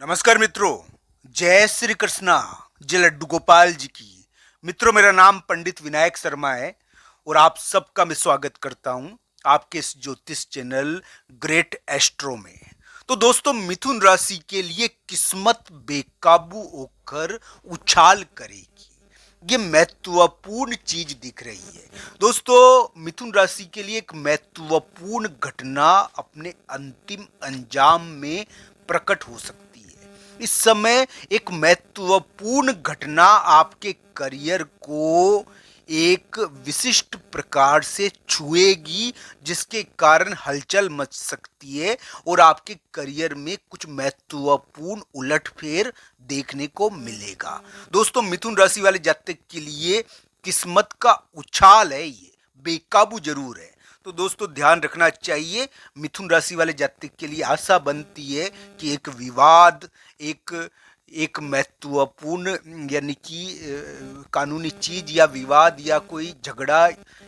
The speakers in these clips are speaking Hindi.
नमस्कार मित्रों। जय श्री कृष्णा। जय लड्डू गोपाल जी की। मित्रों, मेरा नाम पंडित विनायक शर्मा है और आप सबका मैं स्वागत करता हूं आपके इस ज्योतिष चैनल ग्रेट एस्ट्रो में। तो दोस्तों, मिथुन राशि के लिए किस्मत बेकाबू होकर उछाल करेगी, ये महत्वपूर्ण चीज दिख रही है। दोस्तों, मिथुन राशि के लिए एक महत्वपूर्ण घटना अपने अंतिम अंजाम में प्रकट हो सकती है। इस समय एक महत्वपूर्ण घटना आपके करियर को एक विशिष्ट प्रकार से छुएगी, जिसके कारण हलचल मच सकती है और आपके करियर में कुछ महत्वपूर्ण उलटफेर देखने को मिलेगा। दोस्तों, मिथुन राशि वाले जातक के लिए किस्मत का उछाल है, ये बेकाबू जरूर है। तो दोस्तों, ध्यान रखना चाहिए। मिथुन राशि वाले जातक के लिए आशा बनती है कि एक विवाद, एक एक महत्वपूर्ण यानी कि कानूनी चीज या विवाद या कोई झगड़ा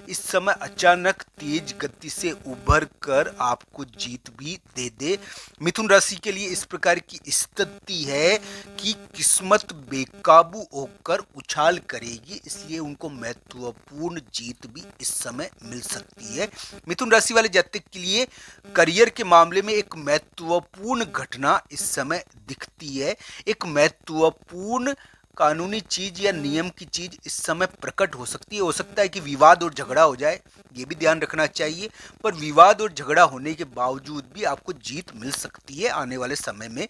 इस समय अचानक तेज गति से उभर कर आपको जीत भी दे दे। मिथुन राशि के लिए इस प्रकार की स्थिति है कि किस्मत बेकाबू होकर उछाल करेगी, इसलिए उनको महत्वपूर्ण जीत भी इस समय मिल सकती है। मिथुन राशि वाले जातक के लिए करियर के मामले में एक महत्वपूर्ण घटना इस समय दिखती है। एक महत्वपूर्ण कानूनी चीज या नियम की चीज इस समय प्रकट हो सकती है। हो सकता है कि विवाद और झगड़ा हो जाए, ये भी ध्यान रखना चाहिए। पर विवाद और झगड़ा होने के बावजूद भी आपको जीत मिल सकती है आने वाले समय में,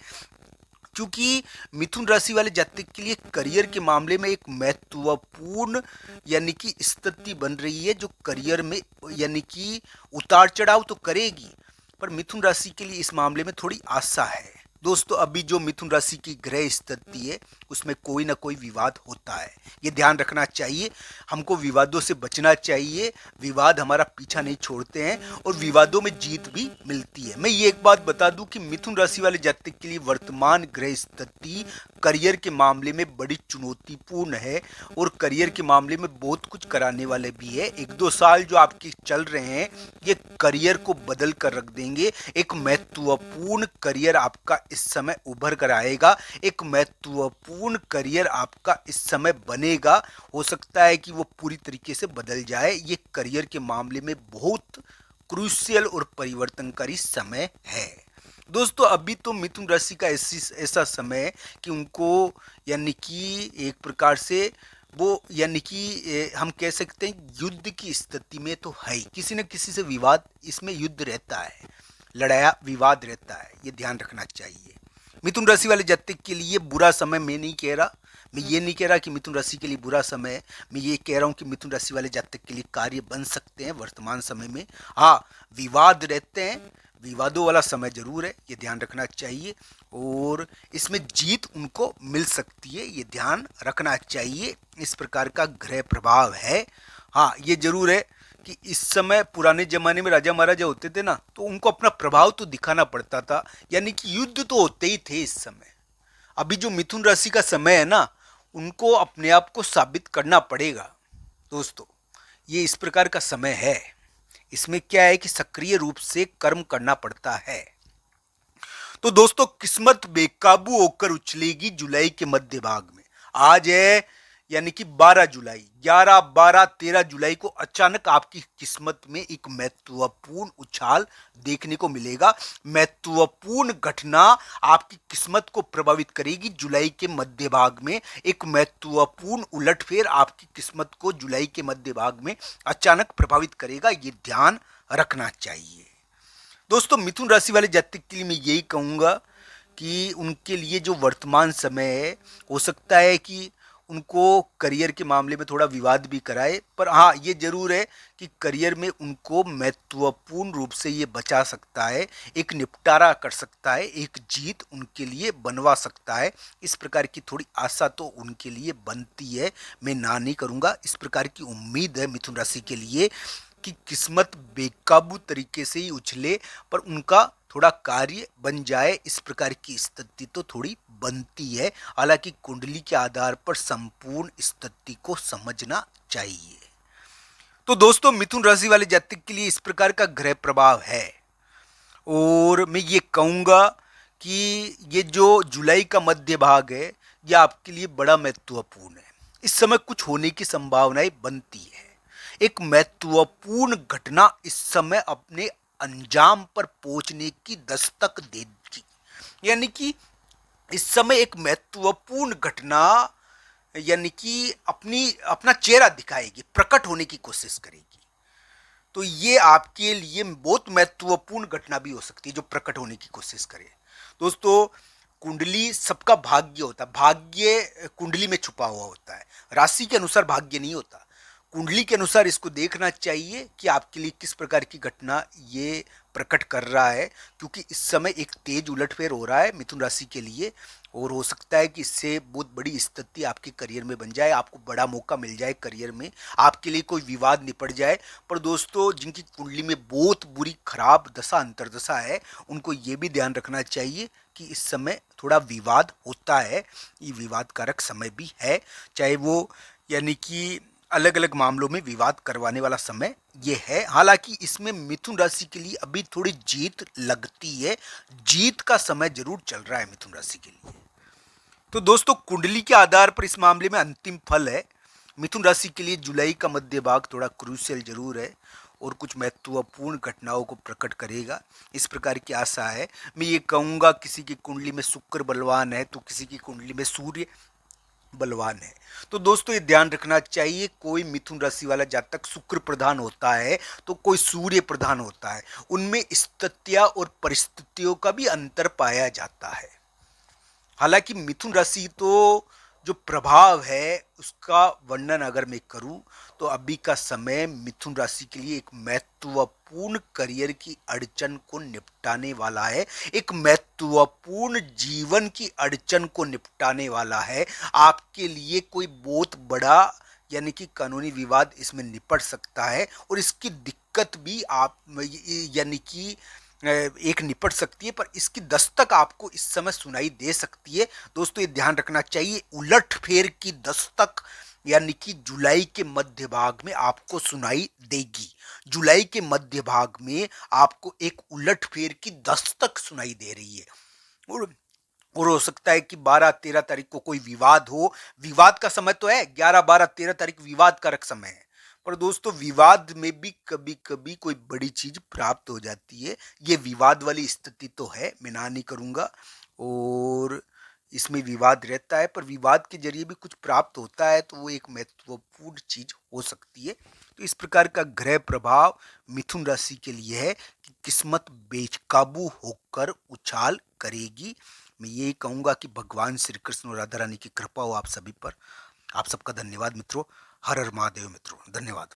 क्योंकि मिथुन राशि वाले जातक के लिए करियर के मामले में एक महत्वपूर्ण यानी कि स्थिति बन रही है, जो करियर में यानी कि उतार चढ़ाव तो करेगी, पर मिथुन राशि के लिए इस मामले में थोड़ी आशा है। दोस्तों, अभी जो मिथुन राशि की ग्रह स्थिति है उसमें कोई ना कोई विवाद होता है, ये ध्यान रखना चाहिए। हमको विवादों से बचना चाहिए। विवाद हमारा पीछा नहीं छोड़ते हैं और विवादों में जीत भी मिलती है। मैं ये एक बात बता दूं कि मिथुन राशि वाले जातक के लिए वर्तमान ग्रह स्थिति करियर के मामले में बड़ी चुनौतीपूर्ण है और करियर के मामले में बहुत कुछ कराने वाले भी है। 1-2 साल जो आपके चल रहे हैं ये करियर को बदल कर रख देंगे। एक महत्वपूर्ण करियर आपका इस समय उभर कर आएगा। एक महत्वपूर्ण करियर आपका इस समय बनेगा। हो सकता है कि वो पूरी तरीके से बदल जाए। ये करियर के मामले में बहुत क्रूशियल और परिवर्तनकारी समय है। दोस्तों, अभी तो मिथुन राशि का ऐसा समय है कि उनको यानी कि एक प्रकार से वो यानी कि हम कह सकते हैं युद्ध की स्थिति में तो है ही। किसी न किसी से विवाद, इसमें युद्ध रहता है, लड़ाया विवाद रहता है, ये ध्यान रखना चाहिए। मिथुन राशि वाले जातक के लिए बुरा समय मैं नहीं कह रहा। मैं ये नहीं कह रहा कि मिथुन राशि के लिए बुरा समय है। मैं ये कह रहा हूँ कि मिथुन राशि वाले जातक के लिए कार्य बन सकते हैं वर्तमान समय में। हाँ, विवाद रहते हैं, विवादों वाला समय जरूर है, ये ध्यान रखना चाहिए और इसमें जीत उनको मिल सकती है, ये ध्यान रखना चाहिए। इस प्रकार का ग्रह प्रभाव है। हाँ, ये जरूर है कि इस समय पुराने जमाने में राजा महाराजा होते थे ना, तो उनको अपना प्रभाव तो दिखाना पड़ता था, यानी कि युद्ध तो होते ही थे इस समय। अभी जो मिथुन राशि का समय है ना, उनको अपने आप को साबित करना पड़ेगा। दोस्तों, ये इस प्रकार का समय है। इसमें क्या है कि सक्रिय रूप से कर्म करना पड़ता है। तो दोस्तों, किस्मत बेकाबू होकर उछलेगी जुलाई के मध्य भाग में। आज है यानी कि 12 जुलाई, 11, 12, 13 जुलाई को अचानक आपकी किस्मत में एक महत्वपूर्ण उछाल देखने को मिलेगा। महत्वपूर्ण घटना आपकी किस्मत को प्रभावित करेगी जुलाई के मध्य भाग में। एक महत्वपूर्ण उलटफेर आपकी किस्मत को जुलाई के मध्य भाग में अचानक प्रभावित करेगा, ये ध्यान रखना चाहिए। दोस्तों, मिथुन राशि वाले जातक के लिए मैं यही कहूँगा कि उनके लिए जो वर्तमान समय है, हो सकता है कि उनको करियर के मामले में थोड़ा विवाद भी कराए, पर हाँ, ये जरूर है कि करियर में उनको महत्वपूर्ण रूप से ये बचा सकता है, एक निपटारा कर सकता है, एक जीत उनके लिए बनवा सकता है। इस प्रकार की थोड़ी आशा तो उनके लिए बनती है, मैं ना नहीं करूँगा। इस प्रकार की उम्मीद है मिथुन राशि के लिए कि किस्मत बेकाबू तरीके से ही उछले, पर उनका थोड़ा कार्य बन जाए, इस प्रकार की स्थिति तो थोड़ी बनती है। हालांकि कुंडली के आधार पर संपूर्ण स्थिति को समझना चाहिए। तो दोस्तों, मिथुन राशि वाले जातक के लिए इस प्रकार का ग्रह प्रभाव है और मैं ये कहूँगा कि ये जो जुलाई का मध्य भाग है, ये आपके लिए बड़ा महत्वपूर्ण है। इस समय कुछ होने की संभावनाएं बनती है। एक महत्वपूर्ण घटना इस समय अपने अंजाम पर पहुंचने की दस्तक देगी। यानी कि इस समय एक महत्वपूर्ण घटना यानी कि अपनी अपना चेहरा दिखाएगी, प्रकट होने की कोशिश करेगी। तो ये आपके लिए बहुत महत्वपूर्ण घटना भी हो सकती है जो प्रकट होने की कोशिश करे। दोस्तों, कुंडली सबका भाग्य होता है। भाग्य कुंडली में छुपा हुआ होता है। राशि के अनुसार भाग्य नहीं होता। कुंडली के अनुसार इसको देखना चाहिए कि आपके लिए किस प्रकार की घटना ये प्रकट कर रहा है, क्योंकि इस समय एक तेज उलटफेर हो रहा है मिथुन राशि के लिए। और हो सकता है कि इससे बहुत बड़ी स्थिति आपके करियर में बन जाए, आपको बड़ा मौका मिल जाए करियर में, आपके लिए कोई विवाद निपट जाए। पर दोस्तों, जिनकी कुंडली में बहुत बुरी खराब दशा अंतर्दशा है, उनको ये भी ध्यान रखना चाहिए कि इस समय थोड़ा विवाद होता है। ये विवाद कारक समय भी है, चाहे वो यानी कि अलग अलग मामलों में विवाद करवाने वाला समय ये है। हालांकि इसमें मिथुन राशि के लिए अभी थोड़ी जीत लगती है। जीत का समय जरूर चल रहा है मिथुन राशि के लिए। तो दोस्तों, कुंडली के आधार पर इस मामले में अंतिम फल है। मिथुन राशि के लिए जुलाई का मध्य भाग थोड़ा क्रूशियल जरूर है और कुछ महत्वपूर्ण घटनाओं को प्रकट करेगा, इस प्रकार की आशा है। मैं ये कहूँगा, किसी की कुंडली में शुक्र बलवान है तो किसी की कुंडली में सूर्य बलवान है। तो दोस्तों, ये ध्यान रखना चाहिए, कोई मिथुन राशि वाला जातक शुक्र प्रधान होता है तो कोई सूर्य प्रधान होता है। उनमें स्थितियां और परिस्थितियों का भी अंतर पाया जाता है। हालांकि मिथुन राशि तो जो प्रभाव है उसका वर्णन अगर मैं करूं तो अभी का समय मिथुन राशि के लिए एक महत्वपूर्ण करियर की अड़चन को निपटाने वाला है। एक महत्वपूर्ण जीवन की अड़चन को निपटाने वाला है। आपके लिए कोई बहुत बड़ा यानी कि कानूनी विवाद इसमें निपट सकता है और इसकी दिक्कत भी आप यानी कि एक निपट सकती है, पर इसकी दस्तक आपको इस समय सुनाई दे सकती है। दोस्तों, ये ध्यान रखना चाहिए, उलट फेर की दस्तक यानी कि जुलाई के मध्य भाग में आपको सुनाई देगी। जुलाई के मध्य भाग में आपको एक उलट फेर की दस्तक सुनाई दे रही है। और हो सकता है कि 12-13 तारीख को कोई विवाद हो। विवाद का समय तो है, 11-12-13 तारीख विवाद कारक समय है। पर दोस्तों, विवाद में भी कभी कभी कोई बड़ी चीज प्राप्त हो जाती है। ये विवाद वाली स्थिति तो है, मैं ना नहीं करूंगा। और इसमें विवाद रहता है, पर विवाद के जरिए भी कुछ प्राप्त होता है, तो वो एक महत्वपूर्ण चीज हो सकती है। तो इस प्रकार का ग्रह प्रभाव मिथुन राशि के लिए है कि किस्मत बेकाबू होकर उछाल करेगी। मैं यही कहूंगा कि भगवान श्री कृष्ण और राधा रानी की कृपा हो आप सभी पर। आप सबका धन्यवाद मित्रों। हर हर महादेव मित्रों, धन्यवाद।